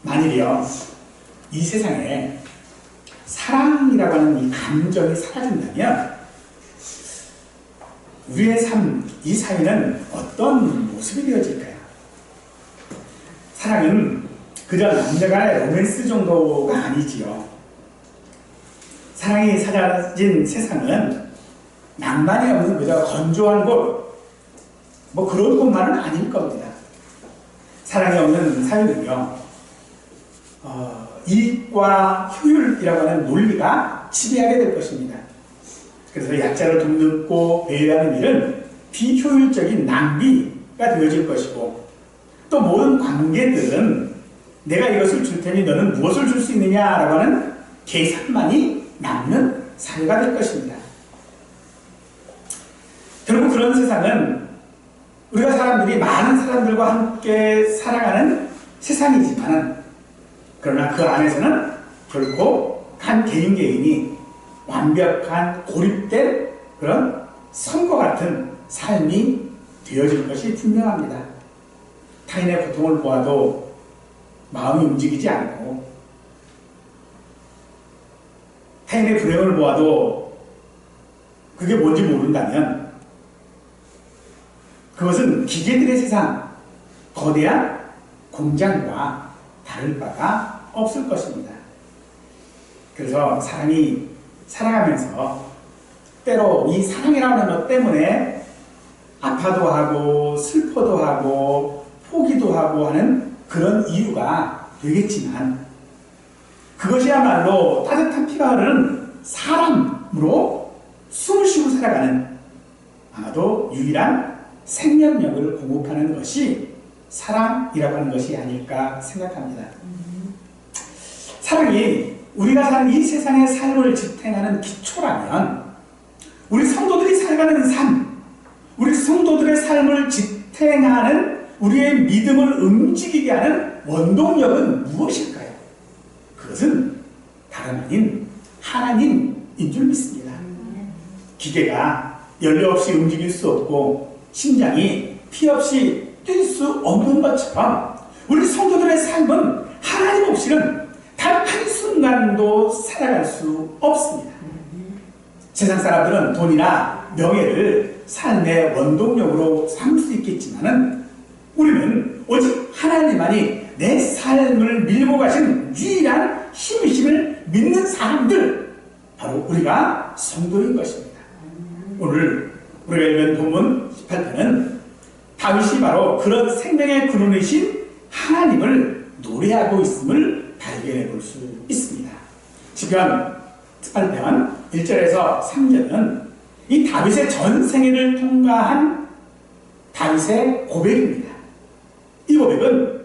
만일이요, 이 세상에 사랑이라고 하는 이 감정이 사라진다면 우리의 삶, 이 사회는 어떤 모습이 되어질까요? 사랑은 그저 남녀간의 로맨스 정도가 아니지요. 사랑이 사라진 세상은 낭만이 없는 그저 건조한 곳, 뭐 그런 곳만은 아닐 겁니다. 사랑이 없는 사회는요, 이익과 효율이라고 하는 논리가 지배하게 될 것입니다. 그래서 약자를 돕고 배려하는 일은 비효율적인 낭비가 되어질 것이고, 또 모든 관계들은 내가 이것을 줄 테니 너는 무엇을 줄 수 있느냐라고 하는 계산만이 남는 사회가 될 것입니다. 결국 그런 세상은 우리가 사람들이 많은 사람들과 함께 살아가는 세상이지만, 그러나 그 안에서는 결코 한 개인이 완벽한 고립된 그런 성과 같은 삶이 되어질 것이 분명합니다. 타인의 고통을 보아도 마음이 움직이지 않고, 타인의 불행을 보아도 그게 뭔지 모른다면 그것은 기계들의 세상, 거대한 공장과 다를 바가 없을 것입니다. 그래서 사람이 살아가면서 때로 이 사랑이라는 것 때문에 아파도 하고 슬퍼도 하고 포기도 하고 하는 그런 이유가 되겠지만, 그것이야말로 따뜻한 피가 흐르는 사람으로 숨을 쉬고 살아가는 아마도 유일한 생명력을 공급하는 것이 사랑이라고 하는 것이 아닐까 생각합니다. 사랑이 우리가 사는 이 세상의 삶을 지탱하는 기초라면, 우리 성도들이 살아가는 삶, 우리 성도들의 삶을 지탱하는 우리의 믿음을 움직이게 하는 원동력은 무엇일까요? 그것은 다름 아닌 하나님인 줄 믿습니다. 기계가 연료 없이 움직일 수 없고 심장이 피 없이 뛸 수 없는 것처럼 우리 성도들의 삶은 하나님 없이는 단 한순간도 살아갈 수 없습니다. 세상 사람들은 돈이나 명예를 삶의 원동력으로 삼을 수 있겠지만, 우리는 오직 하나님만이 내 삶을 밀고 가신 유일한 힘이심을 믿는 사람들, 바로 우리가 성도인 것입니다. 오늘 우리가 읽은 본문 18편은 다윗이 바로 그런 생명의 근원이신 하나님을 노래하고 있음을 발견해 볼 수 있습니다. 시편 18편 1절에서 3절은 이 다윗의 전생애를 통과한 다윗의 고백입니다. 이 고백은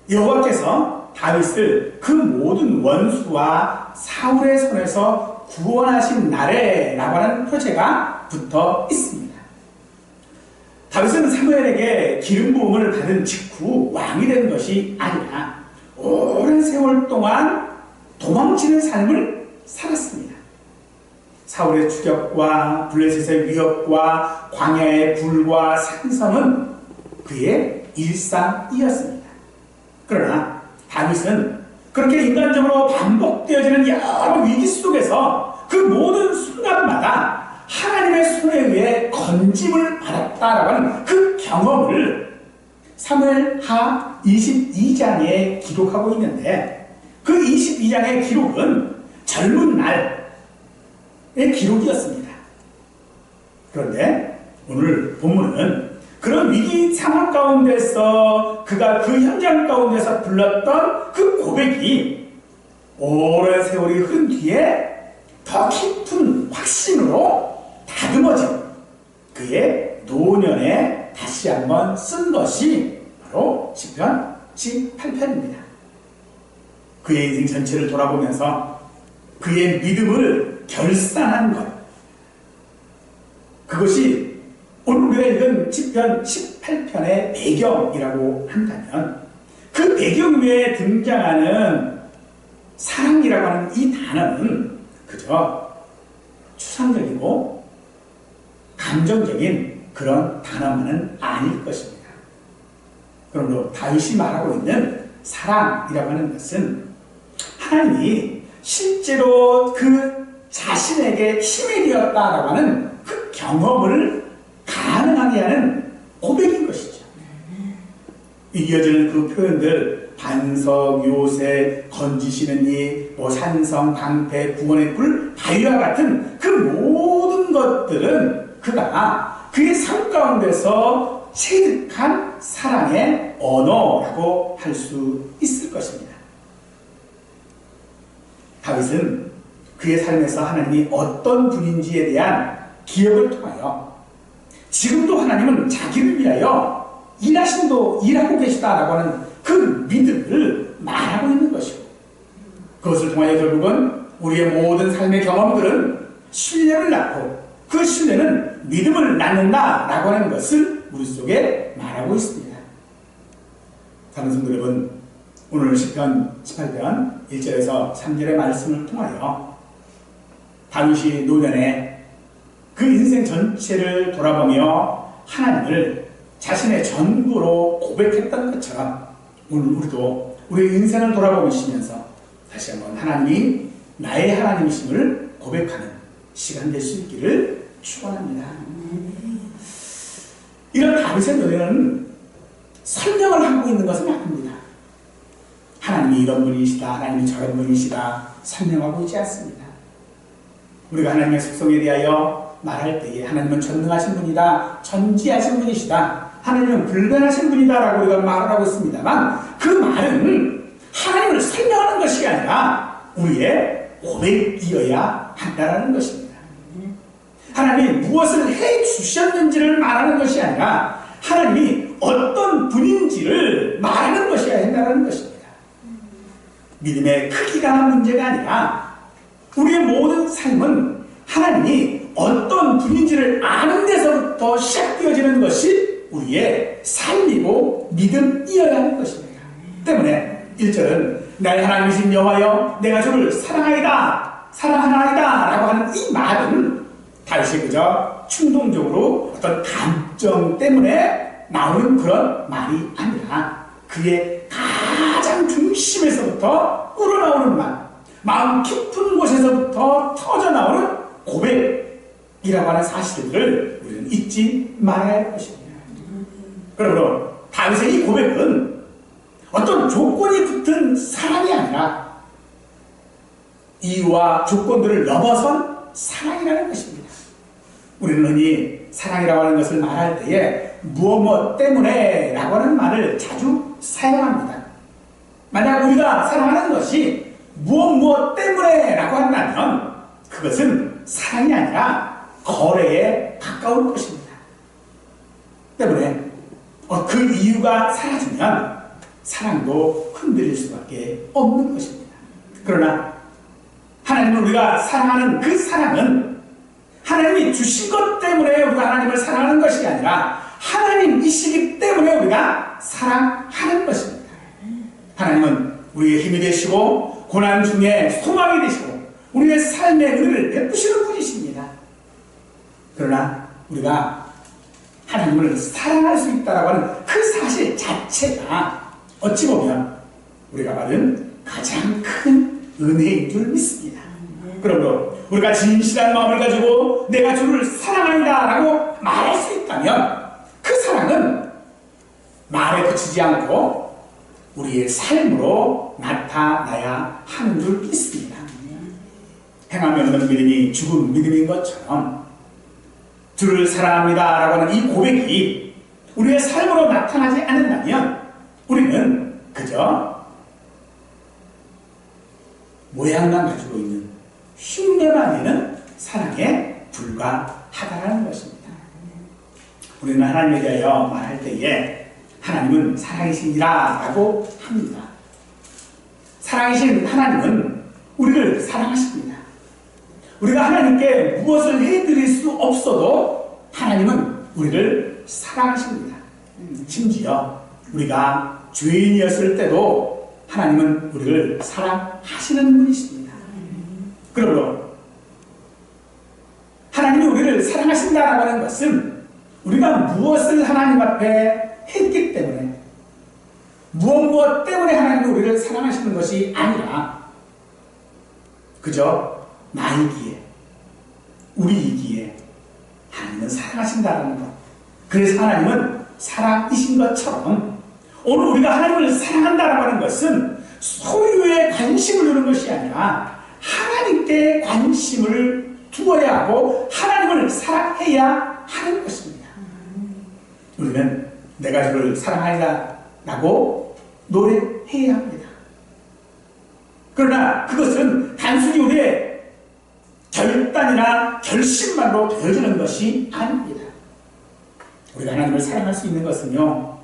여호와께서 다윗을 그 모든 원수와 사울의 손에서 구원하신 날에라고 하는 표제가 붙어 있습니다. 다윗은 사무엘에게 기름 부음을 받은 직후 왕이 된 것이 아니라 오랜 세월 동안 도망치는 삶을 살았습니다. 사울의 추격과 블레셋의 위협과 광야의 불과 산섬은 그의 일상이었습니다. 그러나 다윗은 그렇게 인간적으로 반복되어지는 여러 위기 속에서 그 모든 순간마다 하나님의 손에 의해 건짐을 받았다라고 하는 그 경험을 사무엘하 22장에 기록하고 있는데, 그 22장의 기록은 젊은 날의 기록이었습니다. 그런데 오늘 본문은 그런 위기 상황 가운데서 그가 그 현장 가운데서 불렀던 그 고백이 오랜 세월이 흐른 뒤에 더 깊은 확신으로 다듬어진 그의 노년에 다시 한번 쓴 것이 바로 시편 18편입니다. 그의 인생 전체를 돌아보면서 그의 믿음을 결산한 것, 그것이 오늘 우리가 읽은 시편 18편의 배경이라고 한다면, 그 배경 위에 등장하는 사랑이라고 하는 이 단어는 그저 추상적이고 감정적인 그런 단어만은 아닐 것입니다. 그러므로 다윗이 말하고 있는 사랑이라고 하는 것은 하나님이 실제로 그 자신에게 힘이 되었다라고 하는 그 경험을 가능하게 하는 고백인 것이죠. 이어지는 그 표현들, 반석, 요새, 건지시는 이, 산성, 방패, 구원의 꿀, 바위와 같은 그 모든 것들은 그가 그의 삶 가운데서 체득한 사랑의 언어라고 할 수 있을 것입니다. 다윗은 그의 삶에서 하나님이 어떤 분인지에 대한 기억을 통하여 지금도 하나님은 자기를 위하여 일하고 계시다라고 하는 그 믿음을 말하고 있는 것이고, 그것을 통하여 결국은 우리의 모든 삶의 경험들은 신뢰를 낳고 그 신뢰는 믿음을 낳는다라고 하는 것을 우리 속에 말하고 있습니다. 사랑하는 성도 여러분, 오늘 시편 18편 1절에서 3절의 말씀을 통하여 다윗이 노년에 그 인생 전체를 돌아보며 하나님을 자신의 전부로 고백했던 것처럼 오늘 우리도 우리의 인생을 돌아보시면서 다시 한번 하나님이 나의 하나님이심을 고백하는 시간 될 수 있기를 축원합니다. 이런 다윗의 노래는 설명을 하고 있는 것은 아닙니다. 하나님이 이런 분이시다, 하나님이 저런 분이시다 설명하고 있지 않습니다. 우리가 하나님의 속성에 대하여 말할 때에 하나님은 전능하신 분이다, 전지하신 분이시다, 하나님은 불변하신 분이다 라고 우리가 말을 하고 있습니다만, 그 말은 하나님을 설명하는 것이 아니라 우리의 고백이어야 한다는 것입니다. 하나님이 무엇을 해 주셨는지를 말하는 것이 아니라 하나님이 어떤 분인지를 말하는 것이어야 한다는 것입니다. 믿음의 크기가 문제가 아니라 우리의 모든 삶은 하나님이 어떤 분인지를 아는 데서부터 시작되어지는 것이 우리의 삶이고 믿음이어야 하는 것입니다. 때문에 1절은 나의 하나님이신 여호와여 내가 주를 사랑하나이다 라고 하는 이 말은 다윗이 그저 충동적으로 어떤 감정 때문에 나오는 그런 말이 아니라 그의 가장 중심에서부터 우러나오는 말, 마음 깊은 곳에서부터 터져나오는 고백이라고 하는 사실들을 우리는 잊지 말아야 할 것입니다. 그러므로 다윗의 이 고백은 어떤 조건이 붙은 사랑이 아니라 이유와 조건들을 넘어선 사랑이라는 것입니다. 우리는 흔히 사랑이라고 하는 것을 말할 때에 무엇 때문에 라고 하는 말을 자주 사용합니다. 만약 우리가 사랑하는 것이 무엇 때문에 라고 한다면 그것은 사랑이 아니라 거래에 가까운 것입니다. 때문에 그 이유가 사라지면 사랑도 흔들릴 수밖에 없는 것입니다. 그러나 하나님을 우리가 사랑하는 그 사랑은 하나님이 주신 것 때문에 우리가 하나님을 사랑하는 것이 아니라 하나님이시기 때문에 우리가 사랑하는 것입니다. 하나님은 우리의 힘이 되시고 고난 중에 소망이 되시고 우리의 삶의 은혜를 베푸시는 분이십니다. 그러나 우리가 하나님을 사랑할 수 있다고 하는 그 사실 자체가 어찌 보면 우리가 받은 가장 큰 은혜인 줄 믿습니다. 그러므로 우리가 진실한 마음을 가지고 내가 주를 사랑한다 라고 말할 수 있다면 그 사랑은 말에 그치지 않고 우리의 삶으로 나타나야 하는 줄 믿습니다. 행함이 없는 믿음이 죽은 믿음인 것처럼 주를 사랑합니다 라고 하는 이 고백이 우리의 삶으로 나타나지 않는다면 우리는 그저 모양만 가지고 있는 흉내만 내는 사랑에 불과하다는 것입니다. 우리는 하나님에 대하여 말할 때에 하나님은 사랑이시니라 라고 합니다. 사랑이신 하나님은 우리를 사랑하십니다. 우리가 하나님께 무엇을 해드릴 수 없어도 하나님은 우리를 사랑하십니다. 심지어 우리가 죄인이었을 때도 하나님은 우리를 사랑하시는 분이십니다. 그러므로 하나님이 우리를 사랑하신다라고 하는 것은 우리가 무엇을 하나님 앞에 했기 때문에 무엇 때문에 하나님이 우리를 사랑하시는 것이 아니라 그저 나이기에, 우리이기에 하나님은 사랑하신다는 것. 그래서 하나님은 사랑이신 것처럼 오늘 우리가 하나님을 사랑한다고 하는 것은 소유에 관심을 두는 것이 아니라 하나님께 관심을 두어야 하고 하나님을 사랑해야 하는 것입니다. 우리는 내가 주를 사랑하리라 라고 노래해야 합니다. 그러나 그것은 단순히 우리의 결단이나 결심만으로 되어지는 것이 아닙니다. 우리가 하나님을 사랑할 수 있는 것은요,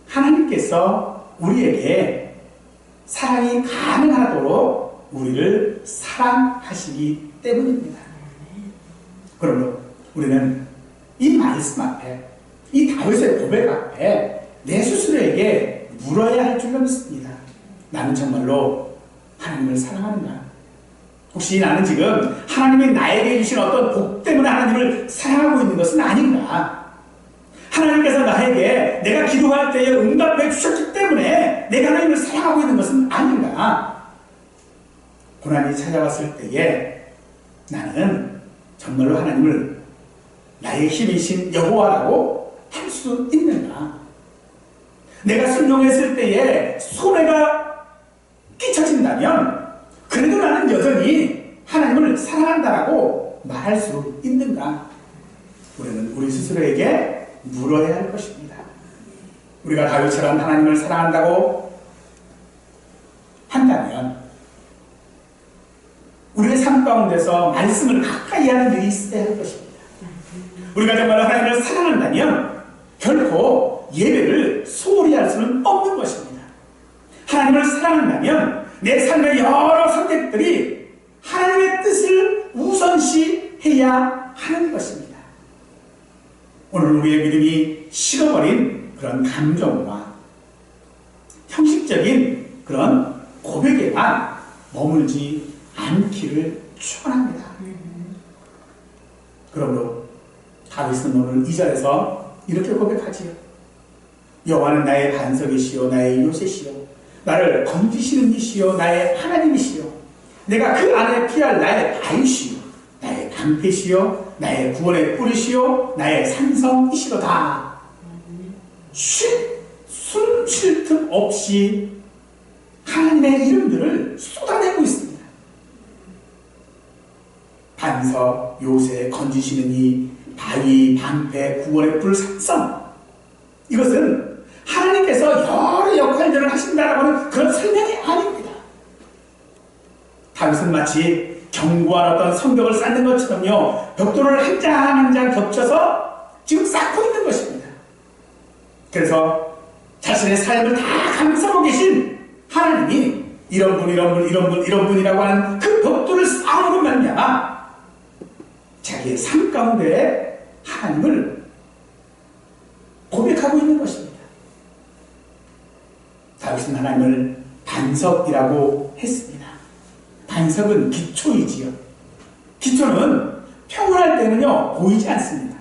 하나님께서 우리에게 사랑이 가능하도록 우리를 사랑하시기 때문입니다. 그러므로 우리는 이 말씀 앞에, 이 다윗의 고백 앞에 내 스스로에게 물어야 할 줄로 믿습니다. 나는 정말로 하나님을 사랑하는가? 혹시 나는 지금 하나님이 나에게 주신 어떤 복 때문에 하나님을 사랑하고 있는 것은 아닌가? 하나님께서 나에게 내가 기도할 때에 응답해 주셨기 때문에 내가 하나님을 사랑하고 있는 것은 아닌가? 고난이 찾아왔을 때에 나는 정말로 하나님을 나의 힘이신 여호와라고 할 수 있는가? 내가 순종했을 때에 손해가 끼쳐진다면 그래도 나는 여전히 하나님을 사랑한다라고 말할 수 있는가? 우리는 우리 스스로에게 물어야 할 것입니다. 우리가 다윗처럼 하나님을 사랑한다고 한다면 우리의 삶 가운데서 말씀을 가까이 하는 일이 있어야 할 것입니다. 우리가 정말 하나님을 사랑한다면 결코 예배를 소홀히 할 수는 없는 것입니다. 하나님을 사랑한다면 내 삶의 여러 선택들이 하나님의 뜻을 우선시해야 하는 것입니다. 오늘 우리의 믿음이 식어버린 그런 감정과 형식적인 그런 고백에만 머물지 않기를 축원합니다. 그러므로 다윗은 오늘 2절에서 이렇게 고백하지요. 여호와는 나의 반석이시요 나의 요새시요 나를 건지시는 이시요 나의 하나님이시요 내가 그 안에 피할 나의 다윗이요 나의 방패시요 나의 구원의 뿌리시요 나의 산성이시로다. 숨 쉴 틈 없이 하나님의 이름들을 쏟아내고 있습니다. 반석, 요새, 건지시는 이, 바위, 방패, 구원의 뿔, 산성. 이것은 하나님께서 여러 역할들을 하신다라고 하는 그런 설명이 아닙니다. 다윗은 마치 견고한 어떤 성벽을 쌓는 것처럼요, 벽돌을 한 장 한 장 겹쳐서 지금 쌓고 있는 것입니다. 그래서 자신의 삶을 다 감싸고 계신 하나님이 이런 분, 이런 분, 이런 분, 이런 분이라고 하는 그 벽돌을 쌓음으로 말미암아 자기의 삶 가운데 하나님을 고백하고 있는 것입니다. 다윗은 하나님을 반석이라고 했습니다. 반석은 기초이지요. 기초는 평온할 때는요 보이지 않습니다.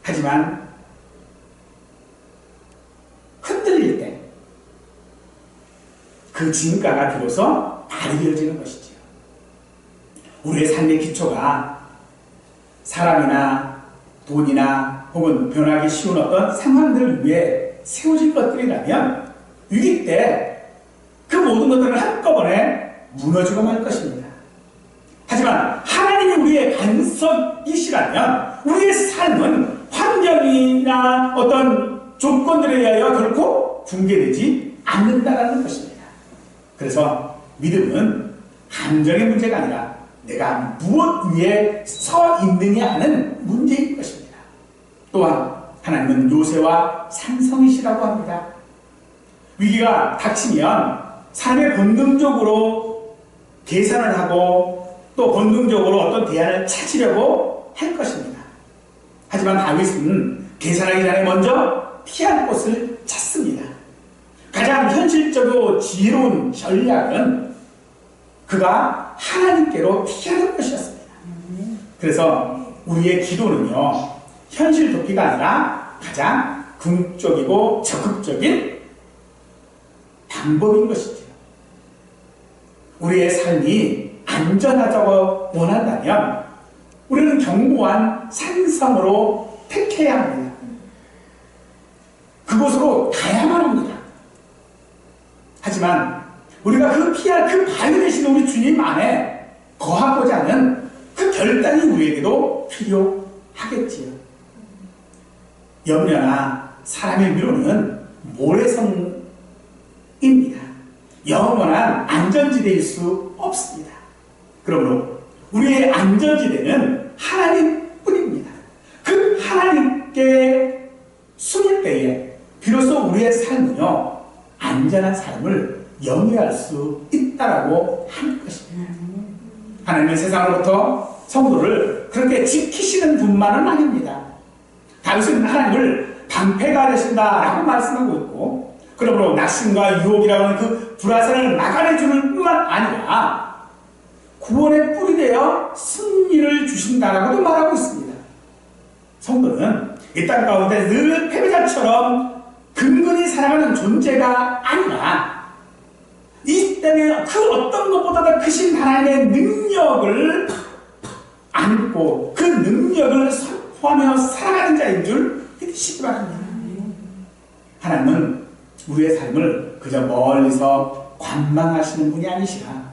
하지만 흔들릴 때 그 진가가 비로소 발휘되어지는 것이지요. 우리의 삶의 기초가 사람이나 돈이나 혹은 변하기 쉬운 어떤 상황들을 위해 세워질 것들이라면 위기 때 그 모든 것들은 한꺼번에 무너지고 말 것입니다. 하지만 하나님이 우리의 반석이시라면 우리의 삶은 환경이나 어떤 조건들에 의하여 결코 붕괴되지 않는다는 것입니다. 그래서 믿음은 감정의 문제가 아니라 내가 무엇 위에 서 있느냐 하는 문제인 것입니다. 또한 하나님은 요새와 산성이시라고 합니다. 위기가 닥치면 삶의 본능적으로 계산을 하고 또 본능적으로 어떤 대안을 찾으려고 할 것입니다. 하지만 다윗은 계산하기 전에 먼저 피할 곳을 찾습니다. 가장 현실적이고 지혜로운 전략은 그가 하나님께로 피하는 것이었습니다. 그래서 우리의 기도는요 현실 도피가 아니라 가장 궁극적이고 적극적인 방법인 것이죠. 우리의 삶이 안전하다고 원한다면 우리는 견고한 산성으로 택해야 합니다. 그곳으로 가야만 합니다. 하지만 우리가 피할 그 바위 되신 우리 주님 안에 거하고자 하는 그 결단이 우리에게도 필요하겠지요. 염려나 사람의 위로는 모래성입니다. 영원한 안전지대일 수 없습니다. 그러므로 우리의 안전지대는 하나님뿐입니다. 그 하나님께 숨을 때에 비로소 우리의 삶은요 안전한 삶을 영위할 수 있다라고 하는 것입니다. 하나님은 세상으로부터 성도를 그렇게 지키시는 분만은 아닙니다. 다윗은 하나님을 방패가 되신다라고 말씀하고 있고, 그러므로 낙심과 유혹이라고 하는 그 불화선을 막아내주는 뿐만 아니라 구원의 뿔이 되어 승리를 주신다라고도 말하고 있습니다. 성도는 이 땅 가운데 늘 패배자처럼 근근히 살아가는 존재가 아니라 이 땅에 그 어떤 것보다 더 크신 하나님의 능력을 안고 그 능력을 선포하며 살아가는 자인 줄 믿으시기 바랍니다. 하나님은 우리의 삶을 그저 멀리서 관망하시는 분이 아니시라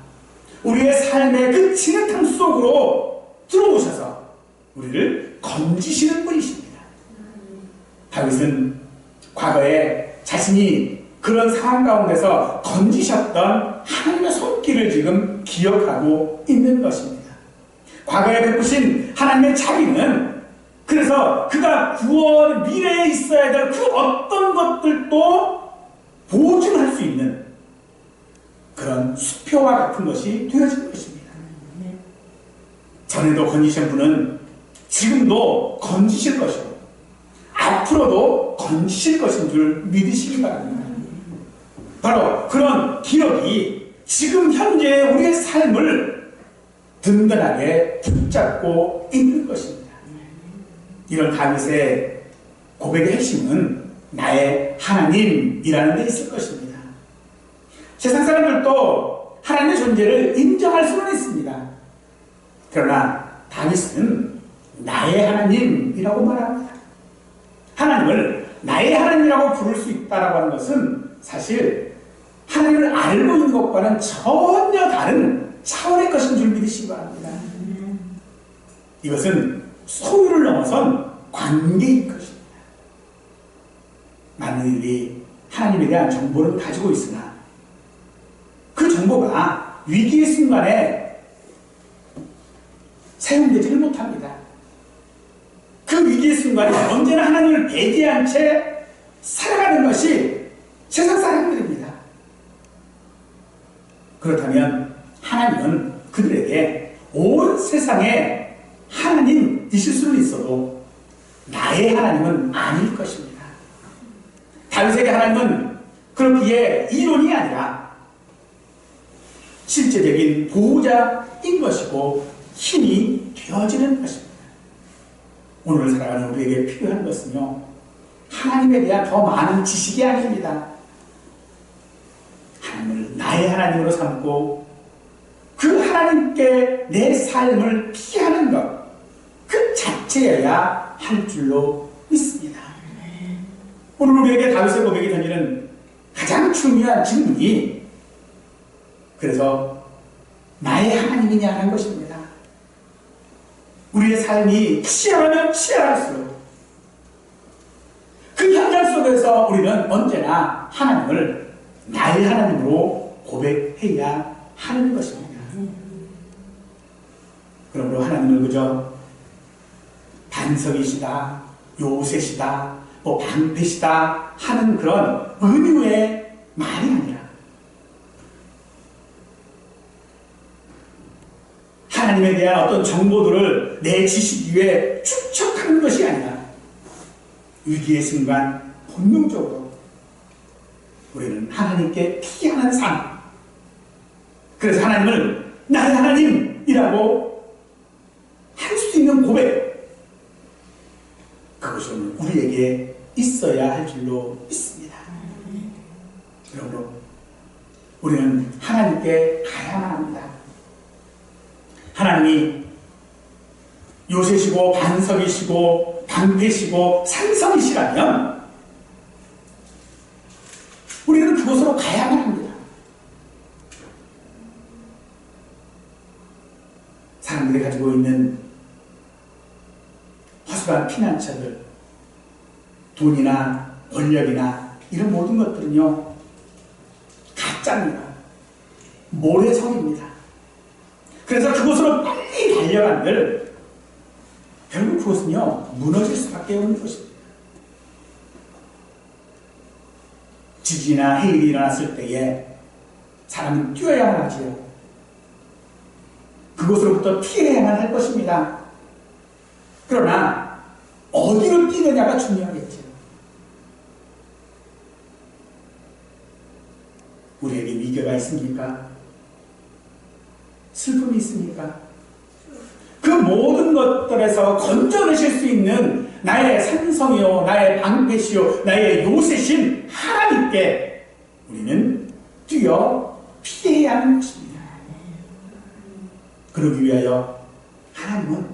우리의 삶의 그 진흙탕 속으로 들어오셔서 우리를 건지시는 분이십니다. 다윗은 과거에 자신이 그런 상황 가운데서 건지셨던 하나님의 손길을 지금 기억하고 있는 것입니다. 과거에 베푸신 하나님의 자비는 그래서 그가 구원 미래에 있어야 될 그 어떤 것들도 보증할 수 있는 그런 수표와 같은 것이 되어진 것입니다. 전에도 건지신 분은 지금도 건지실 것이고 앞으로도 건지실 것인 줄 믿으시기 바랍니다. 바로 그런 기억이 지금 현재 우리의 삶을 든든하게 붙잡고 있는 것입니다. 이런 다윗의 고백의 핵심은 나의 하나님이라는 데 있을 것입니다. 세상 사람들도 하나님의 존재를 인정할 수는 있습니다. 그러나 다윗은 나의 하나님이라고 말합니다. 하나님을 나의 하나님이라고 부를 수 있다라고 하는 것은 사실 하나님을 알고 있는 것과는 전혀 다른 차원의 것인 줄 믿으시기 바랍니다. 이것은 소유를 넘어선 관계인 것입니다. 많은 이들이 하나님에 대한 정보를 가지고 있으나 그 정보가 위기의 순간에 사용되지를 못합니다. 그 위기의 순간에 언제나 하나님을 배제한 채 살아가는 것이 세상 사람들입니다. 그렇다면 하나님은 그들에게 온 세상에 하나님이실 수는 있어도 나의 하나님은 아닐 것입니다. 다윗에게 하나님은 그렇기에 이론이 아니라 실제적인 보호자인 것이고 힘이 되어지는 것입니다. 오늘 살아가는 우리에게 필요한 것은요 하나님에 대한 더 많은 지식이 아닙니다. 하나님을 나의 하나님으로 삼고 그 하나님께 내 삶을 피하는 것 그 자체여야 할 줄로 믿습니다. 오늘 우리에게 다윗의 고백이 던지는 가장 중요한 질문이 그래서 나의 하나님이냐 하는 것입니다. 우리의 삶이 치열하면 치열할수록 그 현장 속에서 우리는 언제나 하나님을 나의 하나님으로 고백해야 하는 것입니다. 그러므로 하나님을 그저 반석이시다, 요새시다, 방패시다 하는 그런 은유의 말이 아니라 하나님에 대한 어떤 정보들을 내 지식 위에 축적하는 것이 아니라 위기의 순간 본능적으로 우리는 하나님께 피하는 삶, 그래서 하나님을 나의 하나님이라고 할 수 있는 고백, 그것이 오늘 우리에게 있어야 할 줄로 믿습니다. 그러므로 우리는 하나님께 가야만 합니다. 하나님이 요새시고 반석이시고 방패시고 산성이시라면 우리는 그곳으로 가야만 합니다. 사람들이 가지고 있는 허술한 피난처들, 돈이나 권력이나 이런 모든 것들은요, 가짜입니다. 모래성입니다. 그래서 그곳으로 빨리 달려간들 결국 그것은요, 무너질 수밖에 없는 것입니다. 지진이나 해일이 일어났을 때에 사람은 뛰어야만 하지요. 그곳으로부터 피해야만 할 것입니다. 그러나 어디로 뛰느냐가 중요하겠죠. 우리에게 위기가 있습니까? 슬픔이 있습니까? 그 모든 것들에서 건져내실 수 있는 나의 산성이요, 나의 방패시요, 나의 요새신 하나님께 우리는 뛰어 피해야 하는 것입니다. 그러기 위하여 하나님은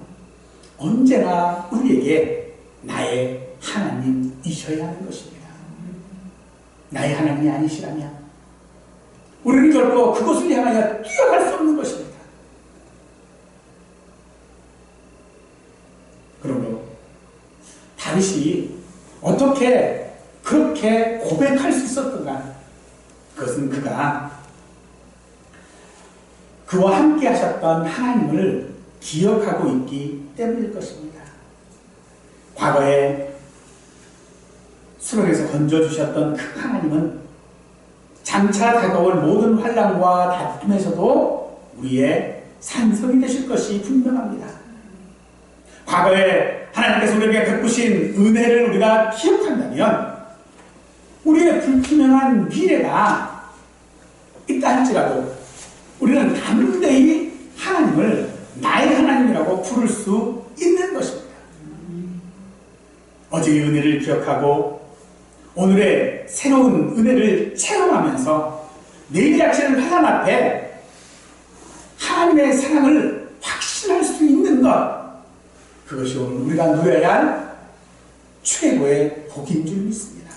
언제나 우리에게 나의 하나님이셔야 하는 것입니다. 나의 하나님이 아니시라면 우리는 결코 그것을 향하여 뛰어갈 수 없는 것입니다. 그러므로 다윗이 어떻게 그렇게 고백할 수 있었던가? 그것은 그가 그와 함께 하셨던 하나님을 기억하고 있기 때문일 것입니다. 과거에 수렁에서 건져주셨던 그 하나님은 장차 다가올 모든 환난과 다툼에서도 우리의 산성이 되실 것이 분명합니다. 과거에 하나님께서 우리에게 베푸신 은혜를 우리가 기억한다면 우리의 불투명한 미래가 있다 할지라도 우리는 담대히 하나님을 나의 하나님이라고 부를 수 있는 것입니다. 어제의 은혜를 기억하고 오늘의 새로운 은혜를 체험하면서 내일 아침을 하나님 앞에 하나님의 사랑을 확신할 수 있는 것, 그것이 오늘 우리가 누려야 할 최고의 복인 줄 믿습니다.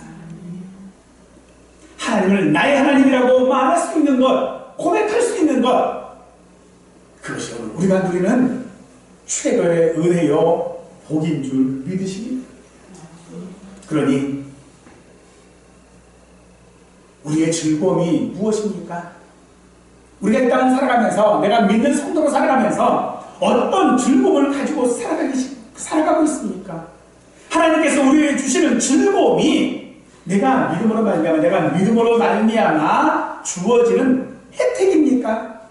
하나님을 나의 하나님이라고 말할 수 있는 것, 고백할 수 있는 것, 그것이 오늘 우리가 누리는 최고의 은혜요 복인 줄 믿으십니다. 그러니 우리의 즐거움이 무엇입니까? 우리가 이 땅을 살아가면서, 내가 믿는 성도로 살아가면서 어떤 즐거움을 가지고 살아가고 있습니까? 하나님께서 우리에게 주시는 즐거움이 내가 믿음으로 말미암아 주어지는 혜택입니까?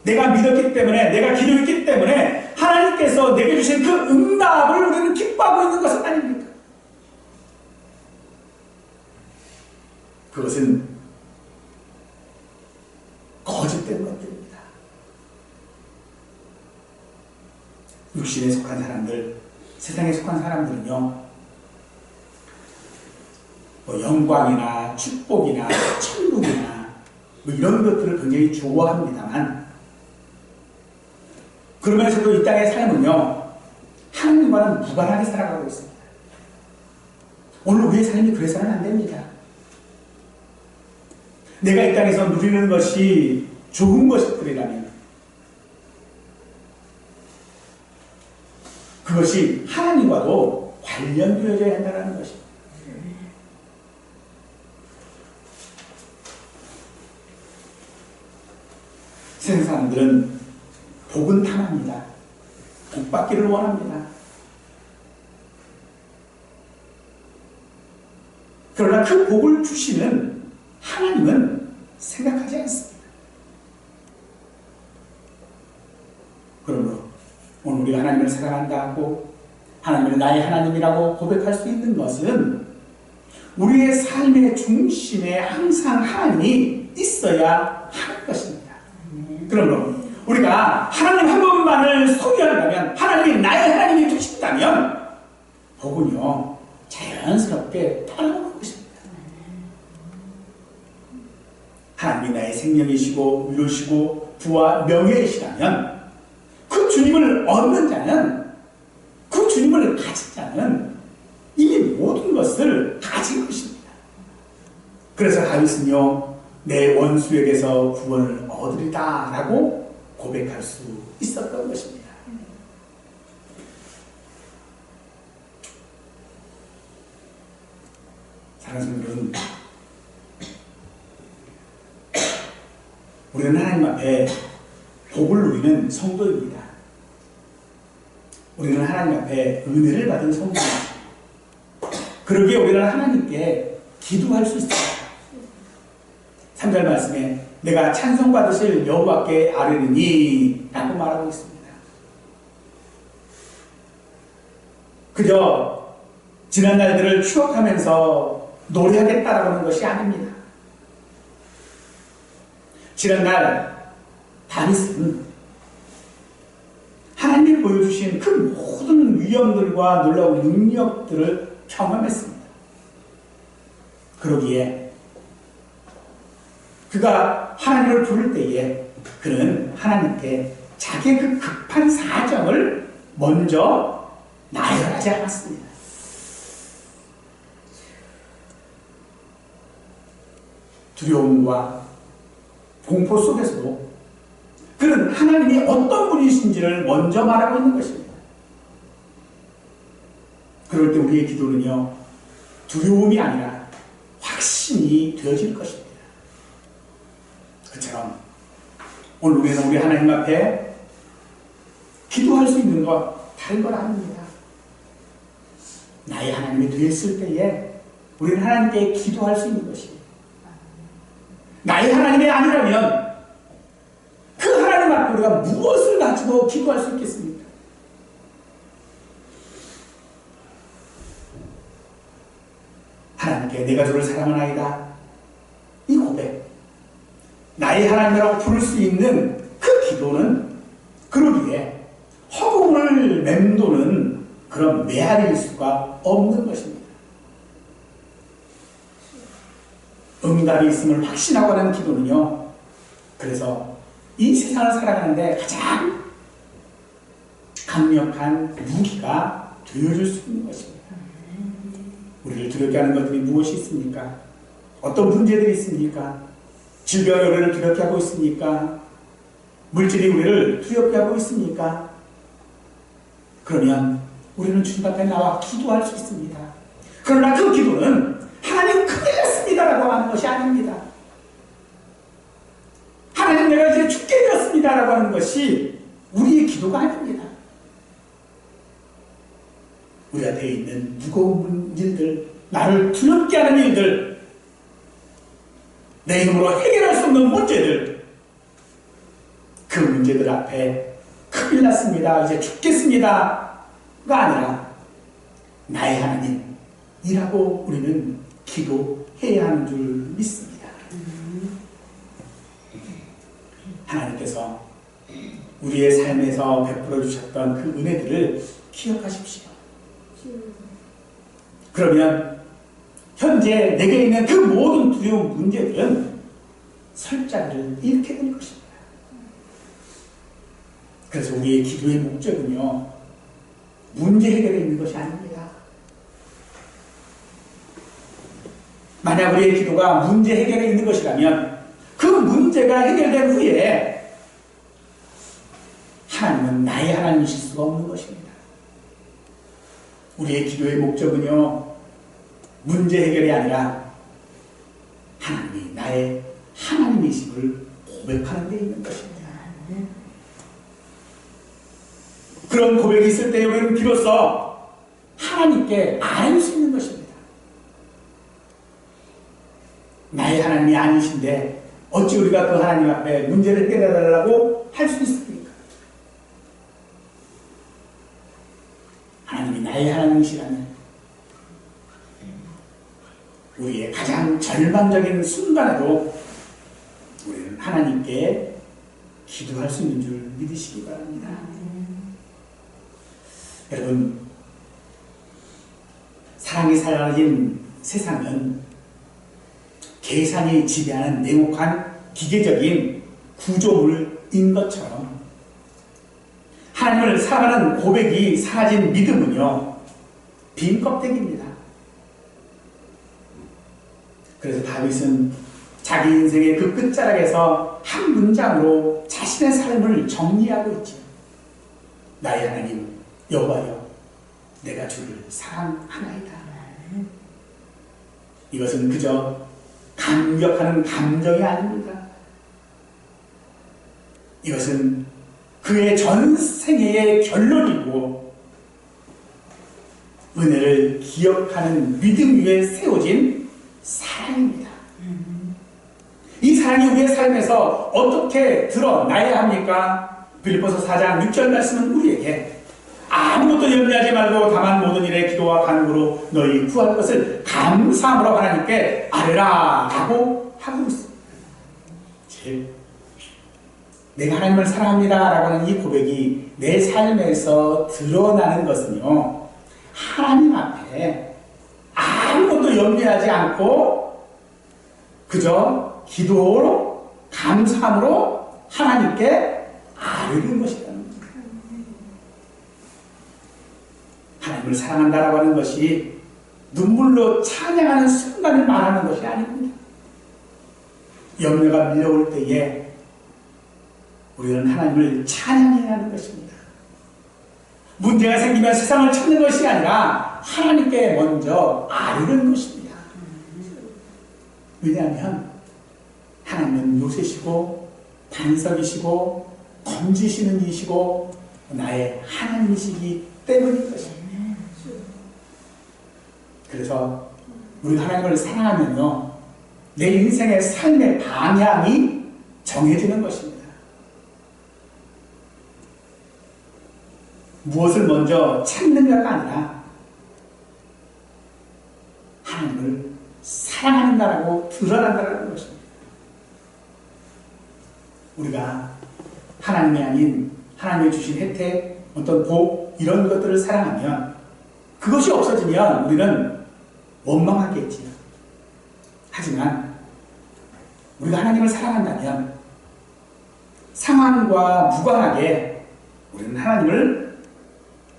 내가 믿었기 때문에, 내가 기도했기 때문에 하나님께서 내게 주신 그 응답을 우리는 기뻐하고 있는 것은 아닙니까? 그것은 거짓된 것들입니다. 육신에 속한 사람들, 세상에 속한 사람들은요, 영광이나 축복이나 천국이나 이런 것들을 굉장히 좋아합니다만, 그러면서도 이 땅의 삶은요, 하나님과는 무관하게 살아가고 있습니다. 오늘 우리의 삶이 그래서는 안 됩니다. 내가 이 땅에서 누리는 것이 좋은 것들이라면 그것이 하나님과도 관련되어져야 한다는 것입니다. 세상 사람들은 복은 탐합니다. 복 받기를 원합니다. 그러나 그 복을 주시는 하나님은 생각하지 않습니다. 그러므로 오늘 우리가 하나님을 사랑한다 하고 하나님을 나의 하나님이라고 고백할 수 있는 것은 우리의 삶의 중심에 항상 하나님이 있어야 하는 것입니다. 그러므로 우리가 하나님 한 분만을 소유한다면, 하나님이 나의 하나님이 되신다면 복은요, 자연스럽게 따라오는 것입니다. 하나님이 나의 생명이시고 위로시고 부와 명예이시라면 그 주님을 얻는 자는, 그 주님을 가진 자는 이 모든 것을 가진 것입니다. 그래서 다윗은요, 내 원수에게서 구원을 얻으리다 라고 고백할 수 있었던 것입니다. 사랑하는 여러분, 우리는 하나님 앞에 복을 누리는 성도입니다. 우리는 하나님 앞에 은혜를 받은 성도입니다. 그러기에 우리는 하나님께 기도할 수 있습니다. 3절 말씀에 내가 찬송받으실 여호와께 아뢰리니 라고 말하고 있습니다. 그저 지난 날들을 추억하면서 노래하겠다라고 하는 것이 아닙니다. 지난날 다윗은 하나님이 보여주신 그 모든 위엄들과 놀라운 능력들을 경험했습니다. 그러기에 그가 하나님을 부를 때에 그는 하나님께 자기의 그 급한 사정을 먼저 나열하지 않았습니다. 두려움과 공포 속에서도 그는 하나님이 어떤 분이신지를 먼저 말하고 있는 것입니다. 그럴 때 우리의 기도는요, 두려움이 아니라 확신이 되어질 것입니다. 그처럼 오늘 우리는 우리 하나님 앞에 기도할 수 있는 것 다른 건 아닙니다. 나의 하나님이 되었을 때에 우리는 하나님께 기도할 수 있는 것입니다. 나의 하나님이 아니라면 그 하나님 앞에 우리가 무엇을 가지고 기도할 수 있겠습니까? 하나님께 내가 주를 사랑하나이다, 이 고백, 나의 하나님이라고 부를 수 있는 그 기도는 그러기에 허공을 맴도는 그런 메아리일 수가 없는 것입니다. 응답이 있음을 확신하고 하는 기도는요, 그래서 이 세상을 살아가는데 가장 강력한 무기가 되어줄 수 있는 것입니다. 우리를 두렵게 하는 것들이 무엇이 있습니까? 어떤 문제들이 있습니까? 질병이 우리를 두렵게 하고 있습니까? 물질이 우리를 두렵게 하고 있습니까? 그러면 우리는 주님 앞에 나와 기도할 수 있습니다. 그러나 그 기도는 하나님 큰일 났습니다라고 하는 것이 아닙니다. 하나님 내가 이제 죽게 되었습니다라고 하는 것이 우리의 기도가 아닙니다. 우리한테 있는 무거운 일들, 나를 두렵게 하는 일들, 내 힘으로 해결할 수 없는 문제들, 그 문제들 앞에 큰일 났습니다, 이제 죽겠습니다가 아니라 나의 하나님이라고 우리는 기도해야 하는 줄 믿습니다. 하나님께서 우리의 삶에서 베풀어 주셨던 그 은혜들을 기억하십시오. 그러면 현재 내게 있는 그 모든 두려운 문제들은 설자를 잃게 될 것입니다. 그래서 우리의 기도의 목적은요, 문제 해결에 있는 것이 아닙니다. 만약 우리의 기도가 문제 해결에 있는 것이라면 그 문제가 해결된 후에 하나님은 나의 하나님이실 수가 없는 것입니다. 우리의 기도의 목적은요, 문제 해결이 아니라 하나님이 나의 하나님이심을 고백하는 데 있는 것입니다. 그런 고백이 있을 때 우리는 비로소 하나님께 알 수 있는 것입니다. 나의 하나님이 아니신데 어찌 우리가 그 하나님 앞에 문제를 해결해달라고 할 수 있습니까? 하나님이 나의 하나님이시라면 우리의 가장 절망적인 순간에도 우리는 하나님께 기도할 수 있는 줄 믿으시기 바랍니다. 여러분, 사랑이 사라진 세상은 계산이 지배하는 냉혹한 기계적인 구조물인 것처럼 하나님을 사랑하는 고백이 사라진 믿음은요, 빈 껍데기입니다. 그래서 다윗은 자기 인생의 그 끝자락에서 한 문장으로 자신의 삶을 정리하고 있죠. 나의 하나님 여호와여, 내가 주를 사랑하나이다. 이것은 그저 감격하는 감정이 아닙니다. 이것은 그의 전생애의 결론이고 은혜를 기억하는 믿음 위에 세워진 사랑입니다. 이 사랑이 우리의 삶에서 어떻게 드러나야 합니까? 빌립보서 4장 6절 말씀은 우리에게 아무것도 염려하지 말고 다만 모든 일에 기도와 간구로 너희 구할 것을 감사함으로 하나님께 아뢰라 라고 하고 있습니다. 내가 하나님을 사랑합니다 라고 하는 이 고백이 내 삶에서 드러나는 것은요, 하나님 앞에 아무것도 염려하지 않고 그저 기도로 감사함으로 하나님께 아뢰는 것이라는 겁니다. 하나님을 사랑한다라고 하는 것이 눈물로 찬양하는 순간을 말하는 것이 아닙니다. 염려가 밀려올 때에 우리는 하나님을 찬양해야 하는 것입니다. 문제가 생기면 세상을 찾는 것이 아니라 하나님께 먼저 아뢰는 것입니다. 왜냐하면 하나님은 요새시고 반석이시고 건지시는 이시고 나의 하나님이시기 때문인 것입니다. 그래서 우리 하나님을 사랑하면요, 내 인생의 삶의 방향이 정해지는 것입니다. 무엇을 먼저 찾는가가 아니라 하나님을 사랑한다라고 드러난다는 것입니다. 우리가 하나님이 아닌 하나님이 주신 혜택, 어떤 복, 이런 것들을 사랑하면 그것이 없어지면 우리는 원망하겠지요. 하지만 우리가 하나님을 사랑한다면 상황과 무관하게 우리는 하나님을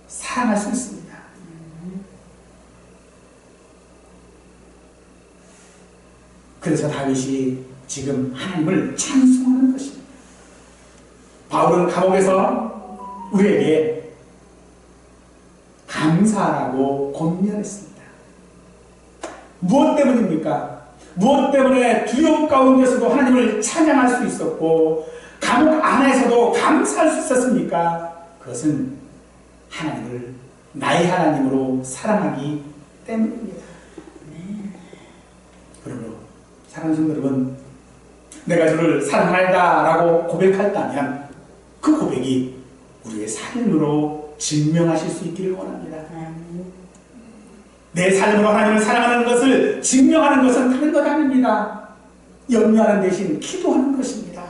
사랑할 수 있습니다. 그래서 다윗이 지금 하나님을 찬송하는 것입니다. 바울은 감옥에서 우리에게 감사하라고 권면했습니다. 무엇 때문입니까? 무엇 때문에 두려움 가운데서도 하나님을 찬양할 수 있었고 감옥 안에서도 감사할 수 있었습니까? 그것은 하나님을 나의 하나님으로 사랑하기 때문입니다. 그러므로 사랑하는 성도 여러분, 내가 주를 사랑한다 라고 고백했다면 그 고백이 우리의 삶으로 증명하실 수 있기를 원합니다. 내 삶으로 하나님을 사랑하는 것을 증명하는 것은 다른 것 아닙니다. 염려하는 대신 기도하는 것입니다.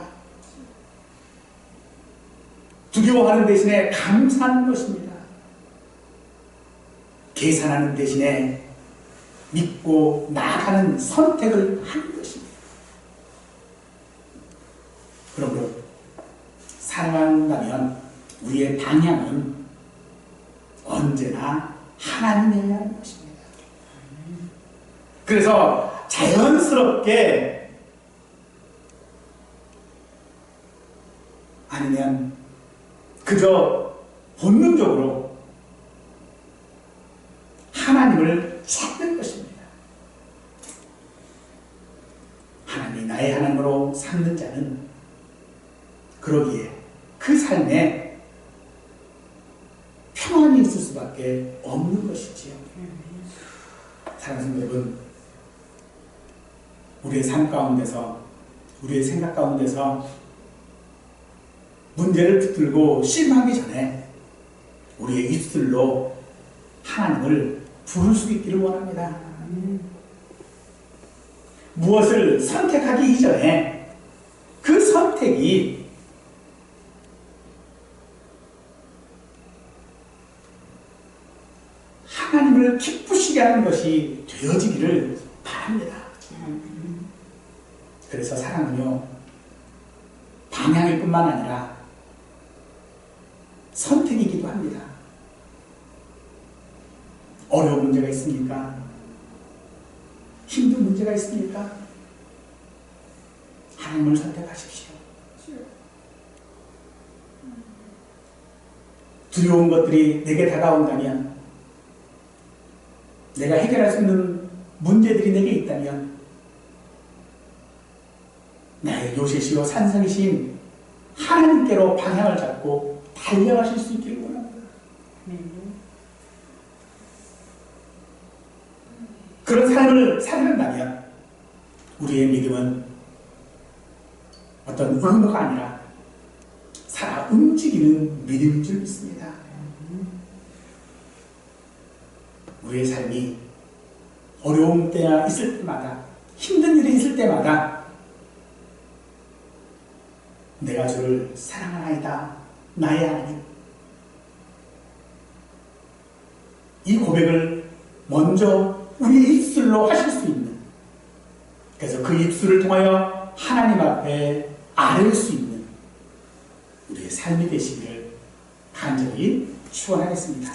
두려워하는 대신에 감사하는 것입니다. 계산하는 대신에 믿고 나아가는 선택을 하는 것입니다. 그러므로 사랑한다면 우리의 방향은 언제나 하나님이어야 하는 것입니다. 그래서 자연스럽게 아니면 그저 본능적으로 하나님을 찾는 것입니다. 하나님이 나의 하나님으로 삼는 자는 그러기에 그 삶에 평안이 있을 수밖에 없는 것이지요. 사랑하는 여러분, 우리의 삶 가운데서, 우리의 생각 가운데서 문제를 붙들고 실망하기 전에 우리의 입술로 하나님을 부를 수 있기를 원합니다. 무엇을 선택하기 이전에 그 선택이 하나님을 기쁘시게 하는 것이 되어지기를 바랍니다. 그래서 사랑은요, 방향일 뿐만 아니라 선택이기도 합니다. 어려운 문제가 있습니까? 힘든 문제가 있습니까? 하나님을 선택하십시오. 두려운 것들이 내게 다가온다면, 내가 해결할 수 있는 문제들이 내게 있다면, 나의 요새시요 산성이신 하나님께로 방향을 잡고 달려가실 수 있기를 원합니다. 그런 삶을 살아간다면 우리의 믿음은 어떤 의무가 아니라 살아 움직이는 믿음인 줄 믿습니다. 우리의 삶이 어려운 때가 있을 때마다, 힘든 일이 있을 때마다 내가 주를 사랑하나이다, 나의 하나님. 이 고백을 먼저 우리의 입술로 하실 수 있는, 그래서 그 입술을 통하여 하나님 앞에 아뢰을 수 있는 우리의 삶이 되시기를 간절히 축원하겠습니다.